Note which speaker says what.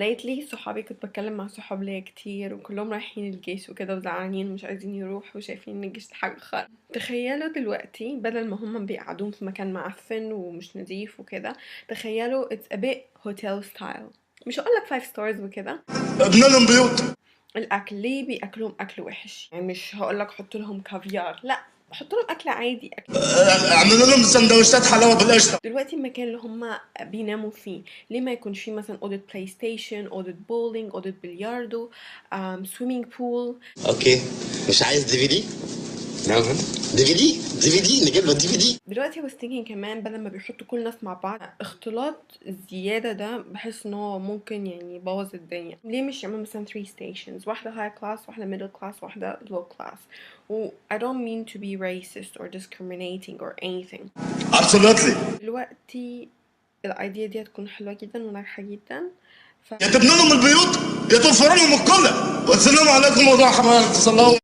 Speaker 1: lately صحابي كنت بتكلم مع صحاب ليا كتير وكلهم رايحين الجيش وكده وزعلانين ومش عايزين يروحوا وشايفين ان الجيش ده حاجة خرا. تخيلوا دلوقتي بدل ما هم بيقعدون في مكان معفن ومش نظيف وكده، تخيلوا it's a bit hotel style. مش هقولك 5 stars وكده.
Speaker 2: ابنى لهم بيوت.
Speaker 1: الاكل ليه بياكلهم اكل وحش؟ يعني مش هقولك حط لهم كافيار، لا، حط لهم اكل عادي، اكل.
Speaker 2: اعملوا لهم سندوتشات حلاوه بالقشطه.
Speaker 1: دلوقتي المكان اللي هم بيناموا فيه ليه ما يكونش فيه مثلا اوضه بلاي ستيشن، اوضه بولينج، اوضه بلياردو، سويمينج بول.
Speaker 3: اوكي، مش عايز دي في دي؟ نعم، دي في دي نجيبها دي في دي.
Speaker 1: دلوقتي I was thinking كمان بدل ما بيحطوا كل الناس مع بعض، اختلاط الزيادة ده بحس ان هو ممكن يعني يبوظ الدنيا. ليه مش يعملوا مثلا 3 stations، واحدة high class، واحدة middle class، واحدة low class. و I don't mean to be racist or discriminating or anything.
Speaker 2: ابسولوتلي.
Speaker 1: دلوقتي الايديا دي هتكون حلوة جدا وناجحة جدا.
Speaker 2: يا تبنوا لهم البيوت يا توفروا لهم القلة. والسلام عليكم ورحمه الله.